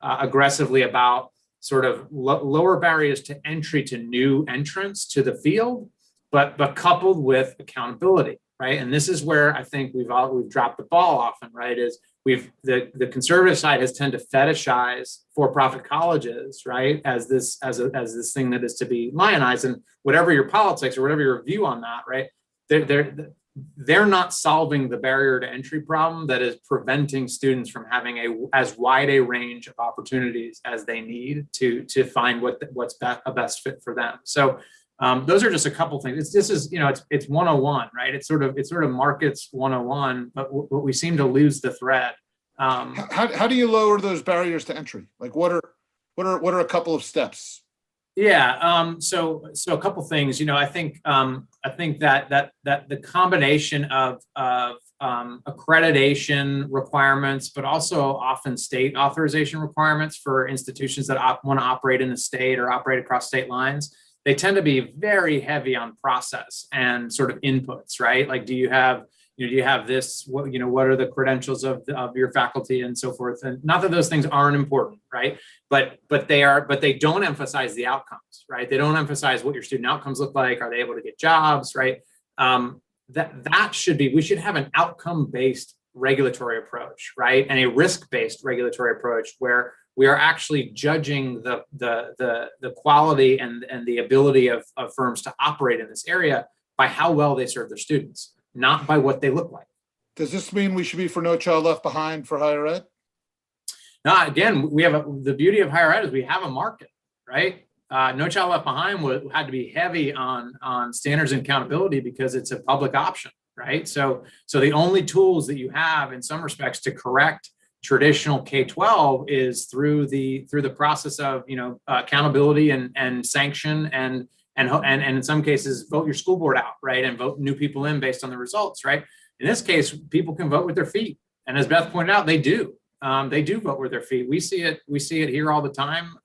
aggressively about sort of lower barriers to entry to new entrants to the field, but coupled with accountability, right? And this is where I think we've dropped the ball often, right? Is the conservative side has tended to fetishize for-profit colleges, right, as this thing that is to be lionized. And whatever your politics or whatever your view on that, right, they're not solving the barrier to entry problem that is preventing students from having as wide a range of opportunities as they need to find what's a best fit for them. So those are just a couple things. It's 101, right? It's sort of markets 101, but we seem to lose the thread. How do you lower those barriers to entry? Like what are a couple of steps? Yeah. So a couple things. I think that the combination of accreditation requirements, but also often state authorization requirements for institutions that want to operate in the state or operate across state lines, they tend to be very heavy on process and sort of inputs, right? Like, do you have this? What are the credentials of your faculty and so forth? And not that those things aren't important, right? But they don't emphasize the outcomes, right? They don't emphasize what your student outcomes look like. Are they able to get jobs, right? We should have an outcome-based regulatory approach, right? And a risk-based regulatory approach where we are actually judging the quality and the ability of firms to operate in this area by how well they serve their students, not by what they look like. Does this mean we should be for No Child Left Behind for higher ed? Now, again, we have the beauty of higher ed is we have a market, right? No Child Left Behind had to be heavy on standards and accountability because it's a public option, right? So the only tools that you have in some respects to correct traditional K-12 is through the process of accountability and sanction and in some cases vote your school board out, right, and vote new people in based on the results, right? In this case, people can vote with their feet, and as Beth pointed out, they do vote with their feet. We see it here all the time,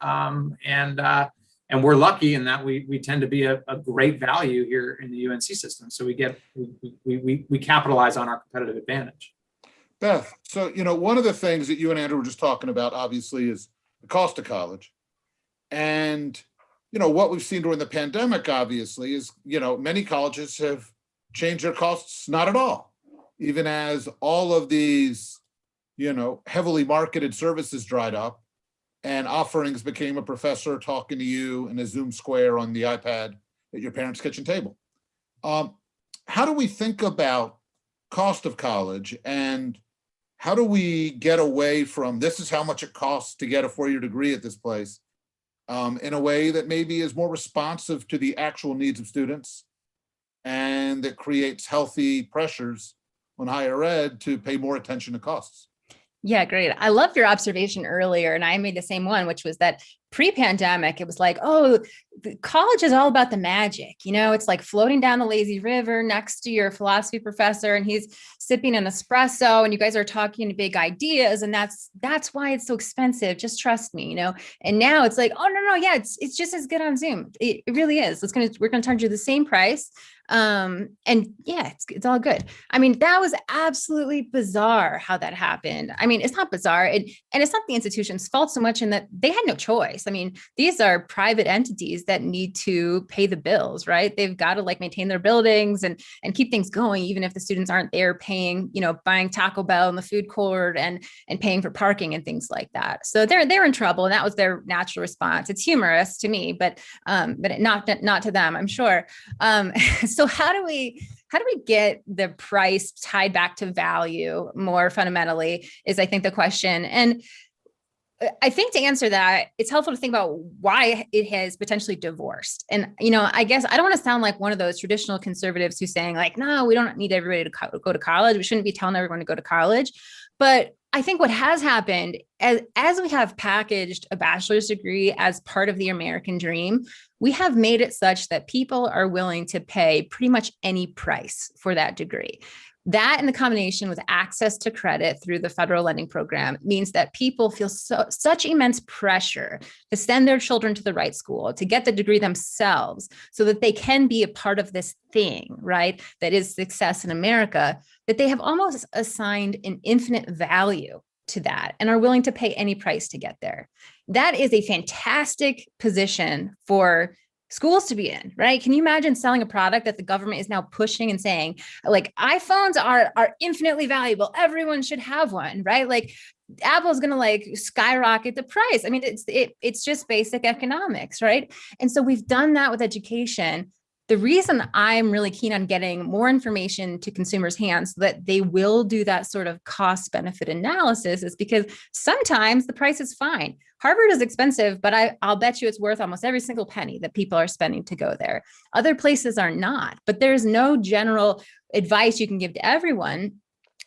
And we're lucky in that we tend to be a great value here in the UNC system. So we capitalize on our competitive advantage. Beth, so, one of the things that you and Andrew were just talking about, obviously, is the cost of college. And, what we've seen during the pandemic, obviously, is, many colleges have changed their costs not at all, even as all of these, heavily marketed services dried up and offerings became a professor talking to you in a Zoom square on the iPad at your parents' kitchen table. How do we think about cost of college, and how do we get away from this is how much it costs to get a four-year degree at this place in a way that maybe is more responsive to the actual needs of students and that creates healthy pressures on higher ed to pay more attention to costs? Yeah, great. I love your observation earlier, and I made the same one, which was that pre-pandemic, it was like, oh, college is all about the magic. It's like floating down the lazy river next to your philosophy professor, and he's sipping an espresso, and you guys are talking big ideas, and that's why it's so expensive. Just trust me, And now it's like, oh no, yeah, it's just as good on Zoom. It really is. We're gonna charge you the same price. And yeah, it's all good. I mean, that was absolutely bizarre how that happened. I mean, it's not bizarre, and it's not the institution's fault so much in that they had no choice. I mean, these are private entities that need to pay the bills, right? They've got to maintain their buildings and keep things going, even if the students aren't there paying, buying Taco Bell in the food court and paying for parking and things like that. So they're in trouble, and that was their natural response. It's humorous to me, but not to them, I'm sure. So how do we get the price tied back to value more fundamentally is, I think, the question. And I think to answer that, it's helpful to think about why it has potentially divorced. And, I guess I don't want to sound like one of those traditional conservatives who's saying no, we don't need everybody to go to college. We shouldn't be telling everyone to go to college. But I think what has happened as we have packaged a bachelor's degree as part of the American dream, we have made it such that people are willing to pay pretty much any price for that degree. That, in the combination with access to credit through the federal lending program, means that people feel such immense pressure to send their children to the right school, to get the degree themselves, so that they can be a part of this thing, right, that is success in America, that they have almost assigned an infinite value to that and are willing to pay any price to get there. That is a fantastic position for schools to be in, right? Can you imagine selling a product that the government is now pushing and saying, iPhones are infinitely valuable, everyone should have one, right? Apple's going to skyrocket the price. I mean, it's just basic economics, right? And so we've done that with education. The reason I'm really keen on getting more information to consumers' hands so that they will do that sort of cost benefit analysis is because sometimes the price is fine. Harvard is expensive, but I'll bet you it's worth almost every single penny that people are spending to go there. Other places are not, but there's no general advice you can give to everyone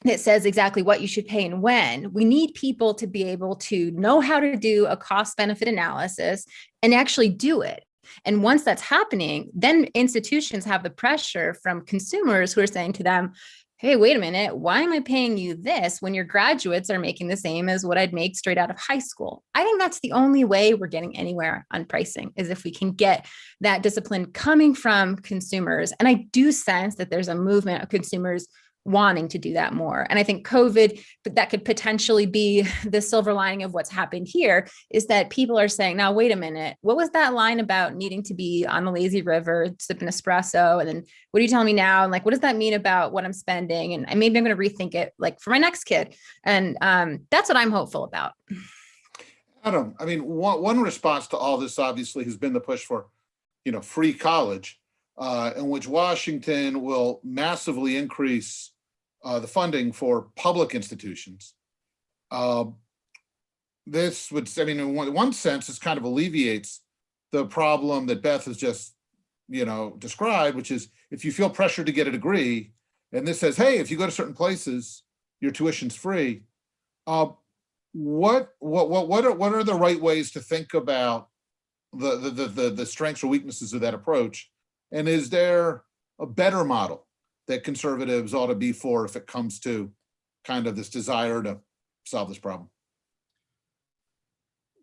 that says exactly what you should pay and when. We need people to be able to know how to do a cost benefit analysis and actually do it. And once that's happening, then institutions have the pressure from consumers who are saying to them, hey, wait a minute, why am I paying you this when your graduates are making the same as what I'd make straight out of high school? I think that's the only way we're getting anywhere on pricing, is if we can get that discipline coming from consumers. And I do sense that there's a movement of consumers wanting to do that more. And I think COVID, that could potentially be the silver lining of what's happened here, is that people are saying, now, wait a minute, what was that line about needing to be on the lazy river, sipping espresso? And then what are you telling me now? And what does that mean about what I'm spending? And maybe I'm going to rethink it for my next kid. And that's what I'm hopeful about. Adam, I mean, one response to all this obviously has been the push for, free college, in which Washington will massively increase the funding for public institutions. This would, in one sense, this kind of alleviates the problem that Beth has just, described, which is if you feel pressure to get a degree, and this says, hey, if you go to certain places, your tuition's free. What are the right ways to think about the strengths or weaknesses of that approach? And is there a better model that conservatives ought to be for if it comes to kind of this desire to solve this problem?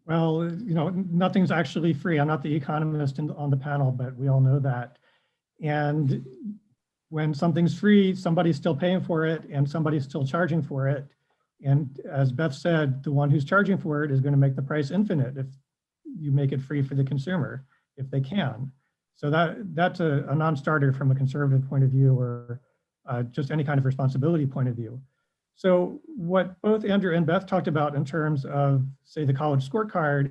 Well, nothing's actually free. I'm not the economist on the panel, but we all know that. And when something's free, somebody's still paying for it and somebody's still charging for it. And as Beth said, the one who's charging for it is going to make the price infinite if you make it free for the consumer, if they can. So that's a non-starter from a conservative point of view, or just any kind of responsibility point of view. So what both Andrew and Beth talked about in terms of, say, the college scorecard,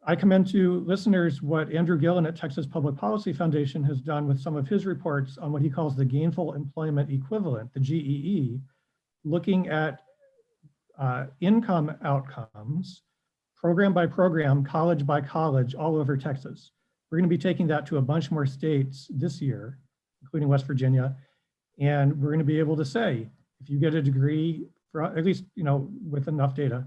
I commend to listeners what Andrew Gillen at Texas Public Policy Foundation has done with some of his reports on what he calls the gainful employment equivalent, the GEE, looking at income outcomes, program by program, college by college, all over Texas. We're going to be taking that to a bunch more states this year, including West Virginia. And we're going to be able to say, if you get a degree, at least, with enough data,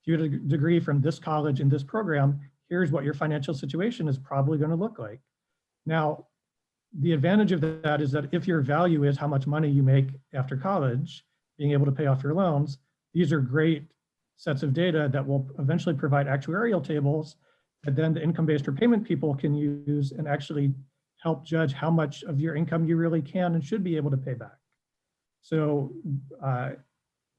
if you get a degree from this college in this program, here's what your financial situation is probably going to look like. Now, the advantage of that is that if your value is how much money you make after college, being able to pay off your loans, these are great sets of data that will eventually provide actuarial tables that then the income-based repayment people can use and actually help judge how much of your income you really can and should be able to pay back. So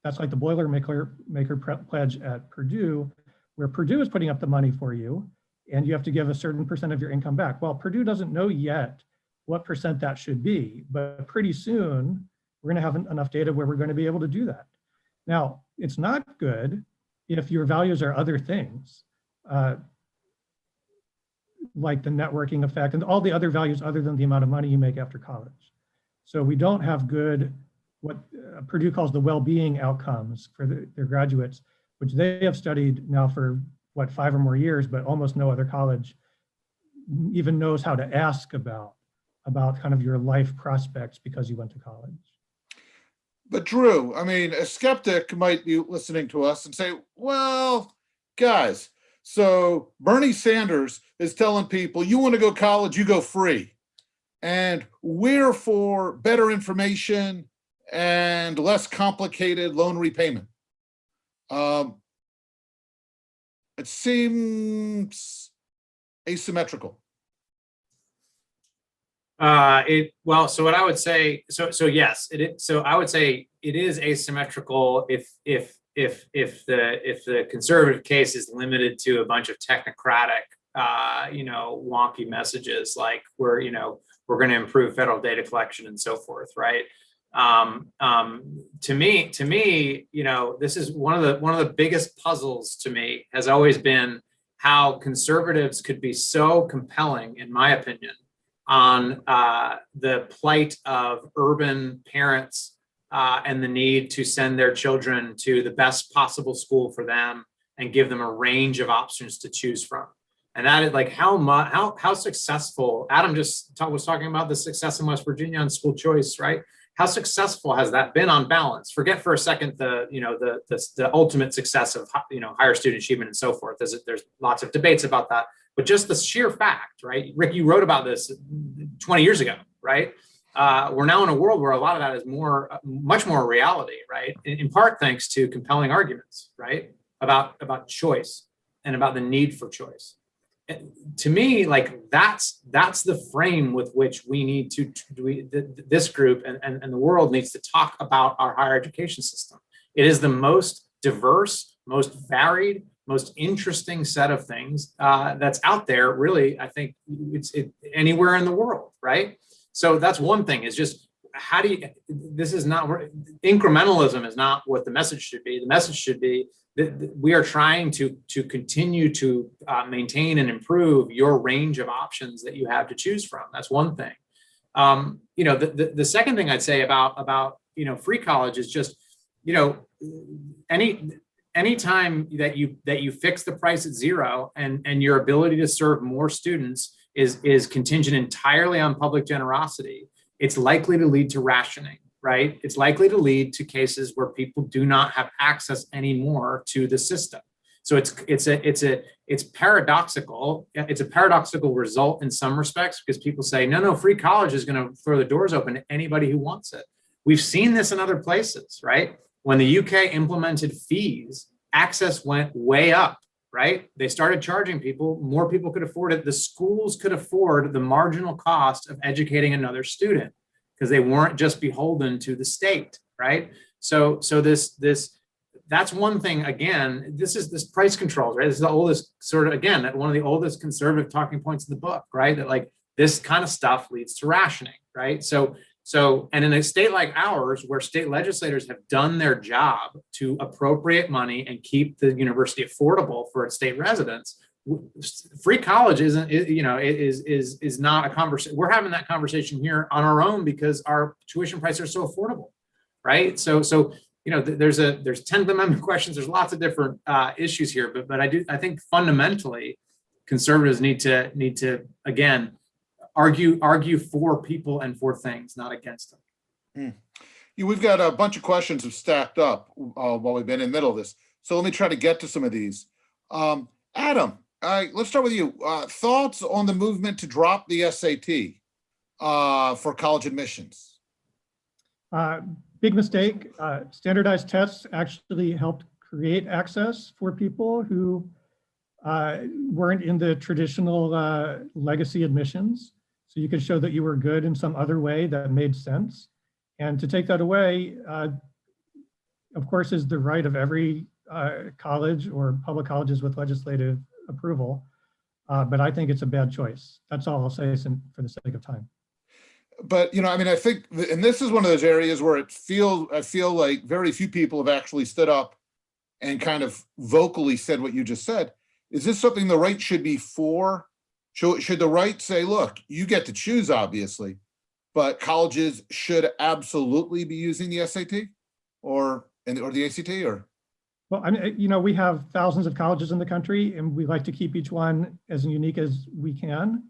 that's like the Boilermaker pledge at Purdue, where Purdue is putting up the money for you and you have to give a certain percent of your income back. Well, Purdue doesn't know yet what percent that should be, but pretty soon we're going to have enough data where we're going to be able to do that. Now, it's not good if your values are other things, like the networking effect and all the other values other than the amount of money you make after college. So we don't have good, what Purdue calls the well-being outcomes for their graduates, which they have studied now for 5 or more years, but almost no other college even knows how to ask about kind of your life prospects because you went to college. But Drew, I mean, a skeptic might be listening to us and say, well, guys, so Bernie Sanders is telling people, you want to go college, you go free. And we're for better information and less complicated loan repayment. It seems asymmetrical. So what I would say, yes, so I would say it is asymmetrical if the conservative case is limited to a bunch of technocratic, wonky messages like we're going to improve federal data collection and so forth, right? To me, this is one of the biggest puzzles to me has always been how conservatives could be so compelling, in my opinion, on the plight of urban parents and the need to send their children to the best possible school for them and give them a range of options to choose from. And that is like how successful, Adam was talking about the success in West Virginia on school choice, right? How successful has that been on balance? Forget for a second the ultimate success of higher student achievement and so forth. There's lots of debates about that. But just the sheer fact, right? Rick, you wrote about this 20 years ago, right? We're now in a world where a lot of that is much more reality, right? In part thanks to compelling arguments, right? About choice and about the need for choice. And to me, like that's the frame with which we need this group and the world needs to talk about our higher education system. It is the most diverse, most varied, most interesting set of things that's out there, really. I think it's anywhere in the world, right? So that's one thing, is just incrementalism is not what the message should be. The message should be that we are trying to continue to maintain and improve your range of options that you have to choose from. That's one thing. The second thing I'd say about free college is just, anytime that you fix the price at zero and your ability to serve more students is contingent entirely on public generosity, it's likely to lead to rationing, right? It's likely to lead to cases where people do not have access anymore to the system. So it's paradoxical. It's a paradoxical result in some respects, because people say, no, free college is going to throw the doors open to anybody who wants it. We've seen this in other places, right? When the UK implemented fees, access went way up right? They started charging people, more people could afford it. The schools could afford the marginal cost of educating another student because they weren't just beholden to the state, right? So that's one thing. Again, this price controls, right? This is the oldest sort of, again, one of the oldest conservative talking points in the book, right? That like this kind of stuff leads to rationing, right? So, and in a state like ours, where state legislators have done their job to appropriate money and keep the university affordable for its state residents, free college isn't, is not a conversation. We're having that conversation here on our own because our tuition prices are so affordable, right? So there's 10th Amendment questions. There's lots of different issues here, but I think fundamentally conservatives need to again argue for people and for things, not against them. We've got a bunch of questions have stacked up while we've been in the middle of this. So let me try to get to some of these. Adam, let's start with you. Thoughts on the movement to drop the SAT for college admissions? Big mistake. Standardized tests actually helped create access for people who weren't in the traditional legacy admissions. So you could show that you were good in some other way that made sense. And to take that away, of course, is the right of every college or public colleges with legislative approval. But I think it's a bad choice. That's all I'll say for the sake of time. But, I think, and this is one of those areas where I feel like very few people have actually stood up and kind of vocally said what you just said. Is this something the right should be for? Should the right say, look, you get to choose, obviously, but colleges should absolutely be using the SAT or the ACT or? Well, I mean, we have thousands of colleges in the country, and we like to keep each one as unique as we can.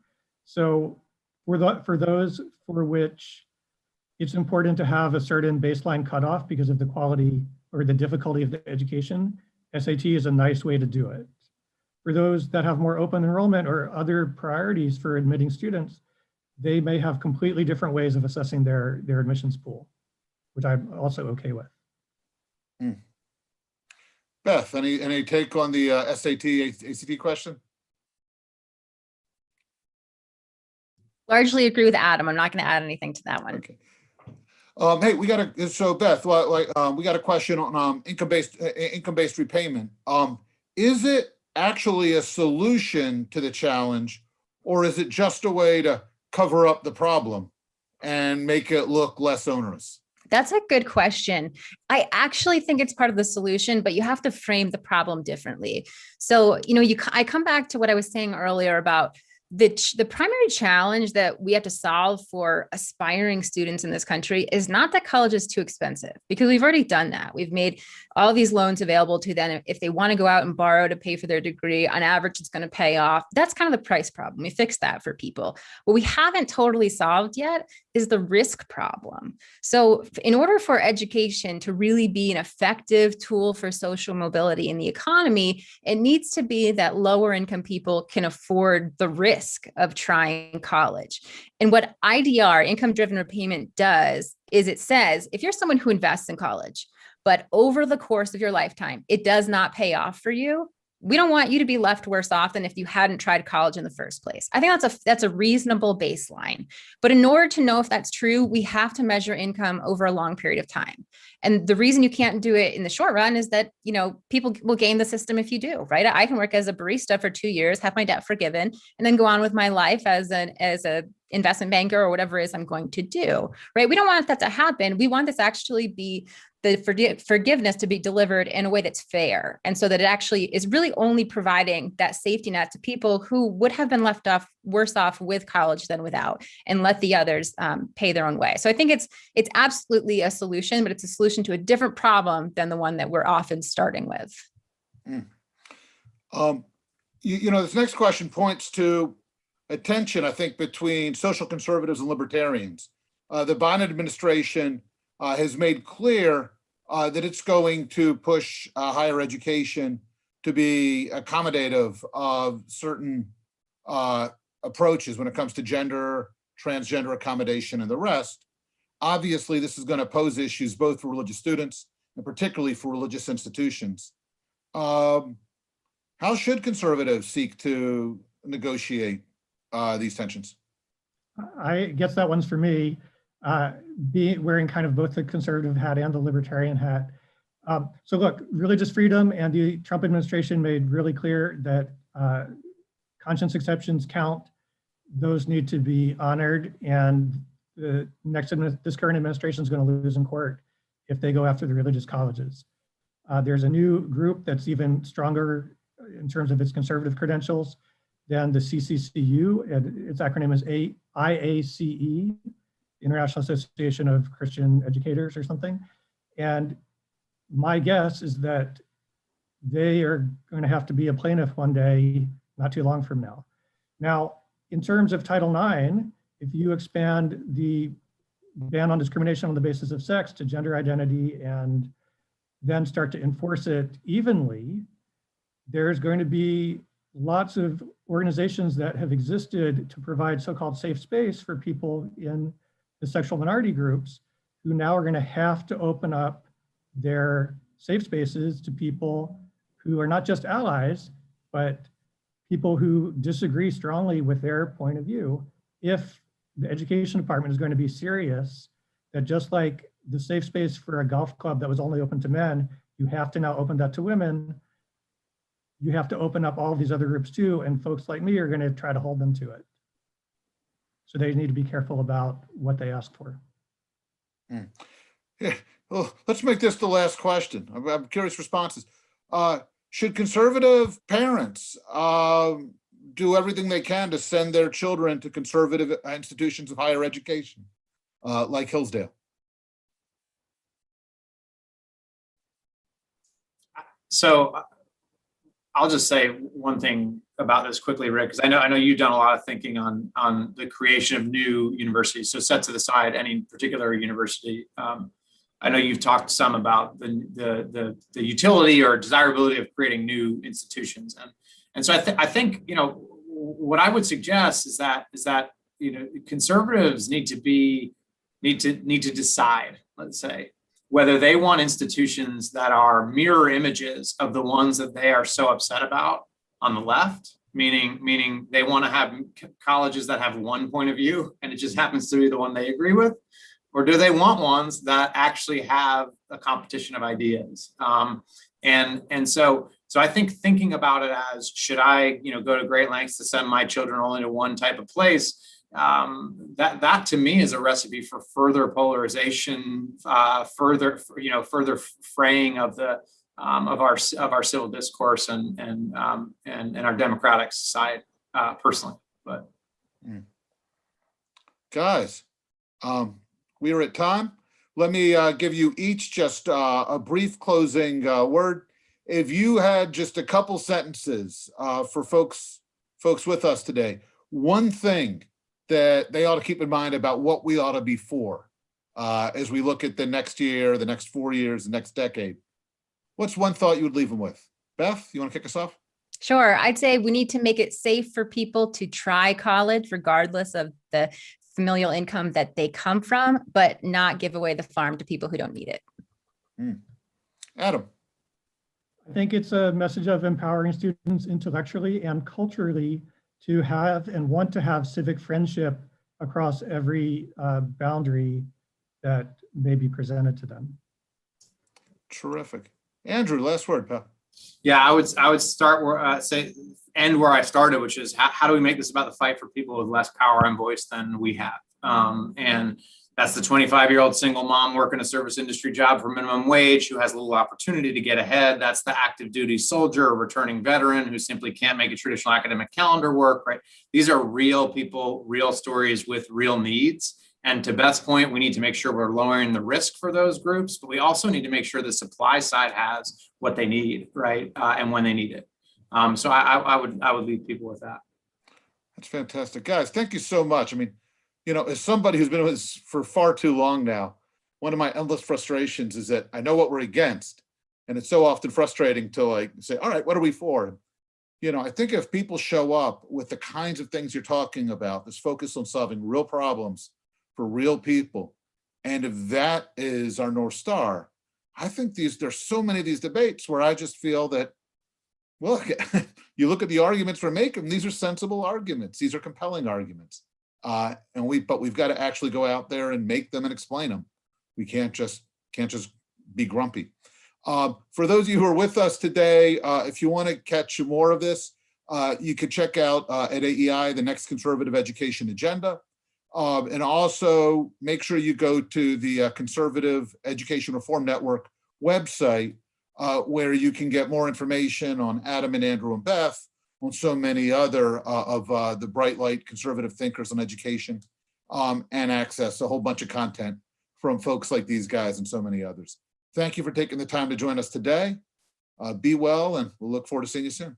So for those for which it's important to have a certain baseline cutoff because of the quality or the difficulty of the education, SAT is a nice way to do it. For those that have more open enrollment or other priorities for admitting students, they may have completely different ways of assessing their admissions pool, which I'm also okay with. Beth, any take on the SAT, ACT question? Largely agree with Adam. I'm not going to add anything to that one. Okay. Hey, so Beth, we got a question on income-based repayment. Is it actually a solution to the challenge, or is it just a way to cover up the problem and make it look less onerous? That's a good question. I actually think it's part of the solution, but you have to frame the problem differently. So, I come back to what I was saying earlier about the primary challenge that we have to solve for aspiring students in this country is not that college is too expensive, because we've already done that. We've made all these loans available to them. If they want to go out and borrow to pay for their degree, on average, it's going to pay off. That's kind of the price problem. We fixed that for people. What we haven't totally solved yet is the risk problem. So in order for education to really be an effective tool for social mobility in the economy, it needs to be that lower income people can afford the risk of trying college. And what IDR, income-driven repayment, does is it says, if you're someone who invests in college, but over the course of your lifetime, it does not pay off for you, we don't want you to be left worse off than if you hadn't tried college in the first place. I think that's a reasonable baseline. But in order to know if that's true, we have to measure income over a long period of time. And the reason you can't do it in the short run is that, people will game the system if you do, right? I can work as a barista for 2 years, have my debt forgiven, and then go on with my life as a investment banker or whatever it is I'm going to do, right? We don't want that to happen. We want this actually be the forgiveness to be delivered in a way that's fair. And so that it actually is really only providing that safety net to people who would have been left worse off with college than without, and let the others pay their own way. So I think it's absolutely a solution, but it's a solution to a different problem than the one that we're often starting with. This next question points to a tension, I think, between social conservatives and libertarians. The Biden administration has made clear that it's going to push higher education to be accommodative of certain approaches when it comes to gender, transgender accommodation, and the rest. Obviously, this is going to pose issues both for religious students and particularly for religious institutions. How should conservatives seek to negotiate these tensions? I guess that one's for me, wearing kind of both the conservative hat and the libertarian hat. So look, religious freedom, and the Trump administration made really clear that conscience exceptions count. Those need to be honored, and this current administration is going to lose in court if they go after the religious colleges. There's a new group that's even stronger in terms of its conservative credentials than the CCCU, and its acronym is IACE, International Association of Christian Educators or something. And my guess is that they are going to have to be a plaintiff one day, not too long from now. Now, in terms of Title IX, if you expand the ban on discrimination on the basis of sex to gender identity and then start to enforce it evenly, there's going to be lots of organizations that have existed to provide so-called safe space for people in the sexual minority groups who now are going to have to open up their safe spaces to people who are not just allies, but people who disagree strongly with their point of view. If the education department is going to be serious, that just like the safe space for a golf club that was only open to men, you have to now open that to women, you have to open up all of these other groups too, and folks like me are going to try to hold them to it. So they need to be careful about what they ask for. Yeah. Well, let's make this the last question. I'm curious responses. Should conservative parents do everything they can to send their children to conservative institutions of higher education, like Hillsdale? So I'll just say one thing about this quickly, Rick, because I know you've done a lot of thinking on the creation of new universities. So set to the side any particular university. I know you've talked some about the utility or desirability of creating new institutions, and so I think what I would suggest is that conservatives need to decide, let's say, whether they want institutions that are mirror images of the ones that they are so upset about on the left, meaning they want to have colleges that have one point of view and it just happens to be the one they agree with, or do they want ones that actually have a competition of ideas? And so I think thinking about it as, should I go to great lengths to send my children only to one type of place? That to me is a recipe for further polarization, further fraying of the of our civil discourse and our democratic society. Personally, but guys, we are at time. Let me give you each just a brief closing word. If you had just a couple sentences for folks with us today, one thing that they ought to keep in mind about what we ought to be for as we look at the next year, the next 4 years, the next decade. What's one thought you would leave them with? Beth, you want to kick us off? Sure. I'd say we need to make it safe for people to try college, regardless of the familial income that they come from, but not give away the farm to people who don't need it. Adam. I think it's a message of empowering students intellectually and culturally to have and want to have civic friendship across every boundary that may be presented to them. Terrific. Andrew, last word, pal. Yeah, I would start where end where I started, which is how do we make this about the fight for people with less power and voice than we have? And that's the 25-year-old single mom working a service industry job for minimum wage who has little opportunity to get ahead. That's the active duty soldier or returning veteran who simply can't make a traditional academic calendar work, right? These are real people, real stories with real needs. And to Beth's point, we need to make sure we're lowering the risk for those groups, but we also need to make sure the supply side has what they need, right? And when they need it. So I would leave people with that. That's fantastic. Guys, thank you so much. I mean, as somebody who's been with us for far too long now, one of my endless frustrations is that I know what we're against. And it's so often frustrating to say, all right, what are we for? I think if people show up with the kinds of things you're talking about, this focus on solving real problems for real people, and if that is our North Star, I think there's so many of these debates where I just feel that Well, you look at the arguments we're making, these are sensible arguments. These are compelling arguments. But we've got to actually go out there and make them and explain them. We can't just be grumpy. For those of you who are with us today, if you want to catch more of this, you could check out at AEI, the Next Conservative Education Agenda. And also make sure you go to the Conservative Education Reform Network website, where you can get more information on Adam and Andrew and Beth, on so many other of the bright light conservative thinkers on education, and access a whole bunch of content from folks like these guys and so many others. Thank you for taking the time to join us today. Be well, and we'll look forward to seeing you soon.